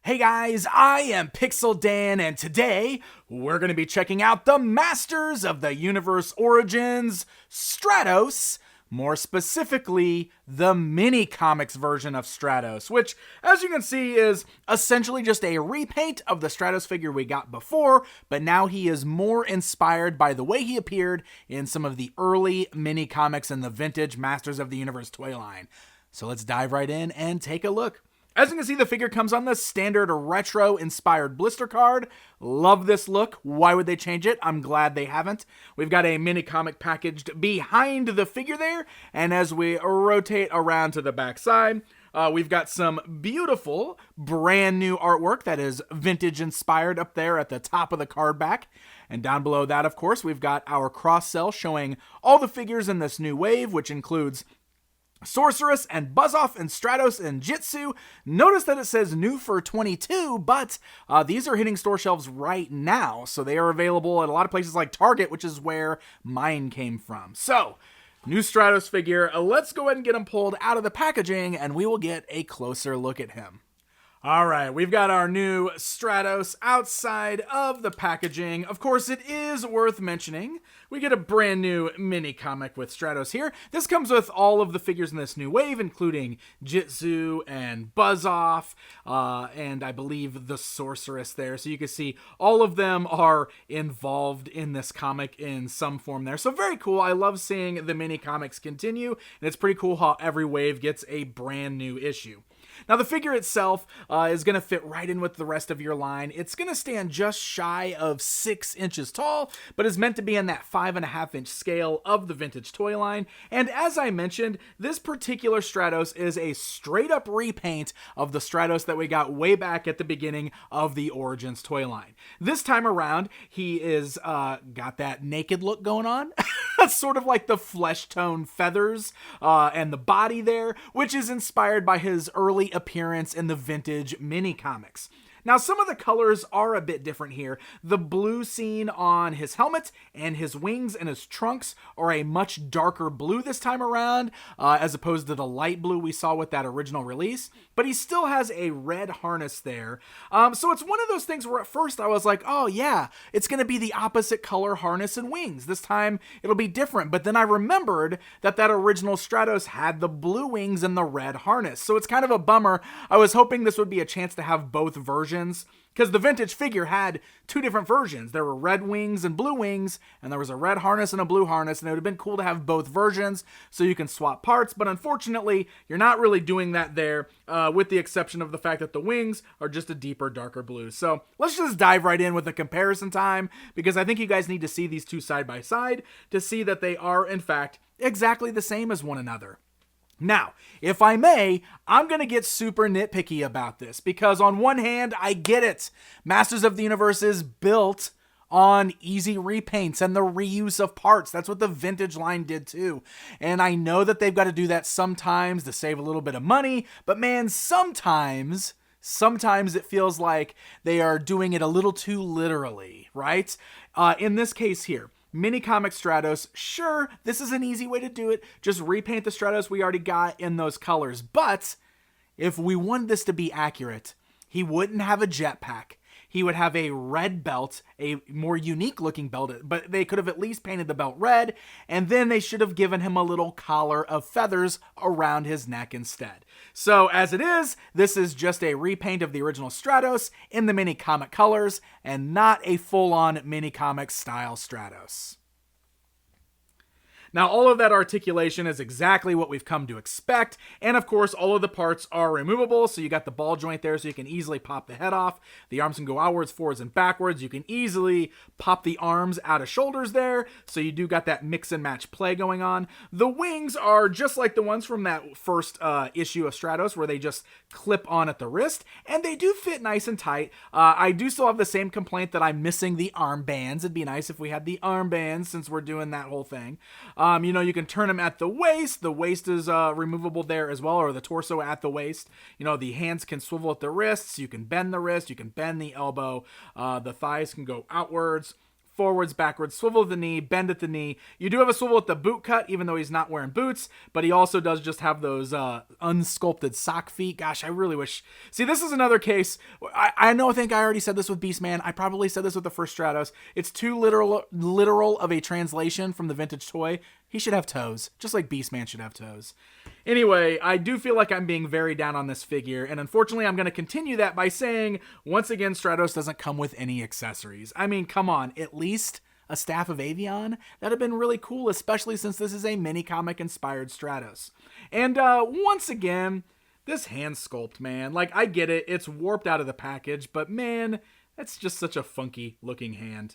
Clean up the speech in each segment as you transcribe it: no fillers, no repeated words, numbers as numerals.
Hey guys, I am Pixel Dan, and today we're going to be checking out the Masters of the Universe Origins, Stratos, more specifically, the mini-comics version of Stratos, which, as you can see, is essentially just a repaint of the Stratos figure we got before, but now he is more inspired by the way he appeared in some of the early mini-comics in the vintage Masters of the Universe toy line. So let's dive right in and take a look. As you can see, the figure comes on the standard retro-inspired blister card. Love this look. Why would they change it? I'm glad they haven't. We've got a mini comic packaged behind the figure there, and as we rotate around to the back side, we've got some beautiful brand new artwork that is vintage inspired up there at the top of the card back. And down below that, of course, we've got our cross cell showing all the figures in this new wave, which includes Sorceress and Buzz-Off and Stratos and Jitsu. Notice that it says new for 22, but these are hitting store shelves right now, so they are available at a lot of places like Target, which is where mine came from. So, new Stratos figure. Let's go ahead and get him pulled out of the packaging, and we will get a closer look at him. All right, we've got our new Stratos outside of the packaging. Of course, it is worth mentioning we get a brand new mini comic with Stratos here. This comes with all of the figures in this new wave, including Jitsu and Buzz-Off, and I believe the Sorceress there. So you can see all of them are involved in this comic in some form there. So very cool. I love seeing the mini comics continue, and it's pretty cool how every wave gets a brand new issue. Now, the figure itself is going to fit right in with the rest of your line. It's going to stand just shy of 6 inches tall, but is meant to be in that 5.5-inch scale of the vintage toy line. And as I mentioned, this particular Stratos is a straight-up repaint of the Stratos that we got way back at the beginning of the Origins toy line. This time around, he is got that naked look going on. Sort of like the flesh tone feathers and the body there, which is inspired by his early appearance in the vintage mini comics. Now, some of the colors are a bit different here. The blue seen on his helmet and his wings and his trunks are a much darker blue this time around, as opposed to the light blue we saw with that original release. But he still has a red harness there. So it's one of those things where at first I was like, oh yeah, it's going to be the opposite color harness and wings. This time it'll be different. But then I remembered that original Stratos had the blue wings and the red harness. So it's kind of a bummer. I was hoping this would be a chance to have both versions, because the vintage figure had 2 different versions. There were red wings and blue wings, and there was a red harness and a blue harness, and it would have been cool to have both versions so you can swap parts, but unfortunately, you're not really doing that there, with the exception of the fact that the wings are just a deeper, darker blue. So let's just dive right in with a comparison time, because I think you guys need to see these two side by side to see that they are, in fact, exactly the same as one another. Now, if I may, I'm going to get super nitpicky about this, because on one hand, I get it. Masters of the Universe is built on easy repaints and the reuse of parts. That's what the vintage line did too. And I know that they've got to do that sometimes to save a little bit of money, but man, sometimes it feels like they are doing it a little too literally, right? In this case here, mini comic Stratos, sure, this is an easy way to do it. Just repaint the Stratos we already got in those colors. But if we wanted this to be accurate, he wouldn't have a jetpack. He would have a red belt, a more unique looking belt, but they could have at least painted the belt red, and then they should have given him a little collar of feathers around his neck instead. So as it is, this is just a repaint of the original Stratos in the mini comic colors, and not a full-on mini comic style Stratos. Now, all of that articulation is exactly what we've come to expect, and of course, all of the parts are removable, so you got the ball joint there so you can easily pop the head off. The arms can go outwards, forwards, and backwards. You can easily pop the arms out of shoulders there, so you do got that mix and match play going on. The wings are just like the ones from that first issue of Stratos, where they just clip on at the wrist, and they do fit nice and tight. I do still have the same complaint that I'm missing the armbands. It'd be nice if we had the armbands, since we're doing that whole thing. You can turn them at the waist. The waist is removable there as well, or the torso at the waist. The hands can swivel at the wrists. You can bend the wrist. You can bend the elbow. The thighs can go outwards. forwards, backwards, swivel at the knee, bend at the knee. You do have a swivel at the boot cut, even though he's not wearing boots, but he also does just have those unsculpted sock feet. Gosh, I really wish. See, this is another case. I think I already said this with Beastman. I probably said this with the first Stratos. It's too literal of a translation from the vintage toy. He should have toes, just like Beastman should have toes. Anyway, I do feel like I'm being very down on this figure, and unfortunately I'm going to continue that by saying, once again, Stratos doesn't come with any accessories. I mean, come on, at least a staff of Avion? That'd have been really cool, especially since this is a mini-comic inspired Stratos. And once again, this hand sculpt, man, like, I get it, it's warped out of the package, but man, that's just such a funky looking hand.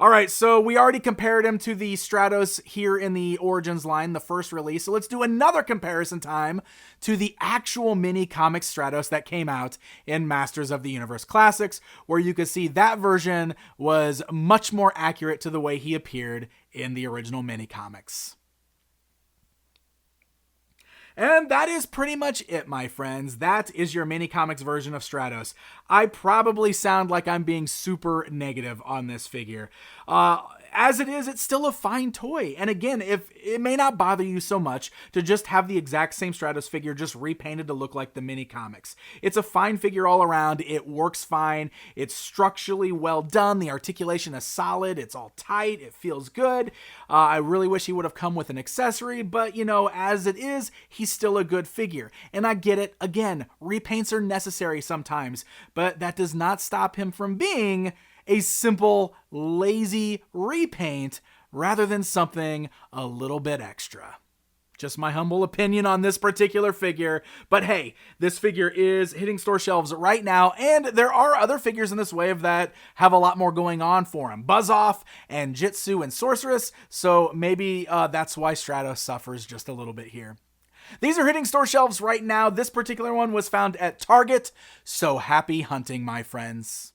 All right, so we already compared him to the Stratos here in the Origins line, the first release. So let's do another comparison time to the actual mini comic Stratos that came out in Masters of the Universe Classics, where you could see that version was much more accurate to the way he appeared in the original mini comics. And that is pretty much it, my friends. That is your mini comics version of Stratos. I probably sound like I'm being super negative on this figure. As it is, it's still a fine toy. And again, if it may not bother you so much to just have the exact same Stratos figure just repainted to look like the mini comics. It's a fine figure all around. It works fine. It's structurally well done. The articulation is solid. It's all tight. It feels good. I really wish he would have come with an accessory, but you know, as it is, he's still a good figure. And I get it. Again, repaints are necessary sometimes, but that does not stop him from being a simple, lazy repaint rather than something a little bit extra. Just my humble opinion on this particular figure. But hey, this figure is hitting store shelves right now, and there are other figures in this wave that have a lot more going on for them. Buzz-Off and Jitsu and Sorceress, so maybe that's why Stratos suffers just a little bit here. These are hitting store shelves right now. This particular one was found at Target, so happy hunting, my friends.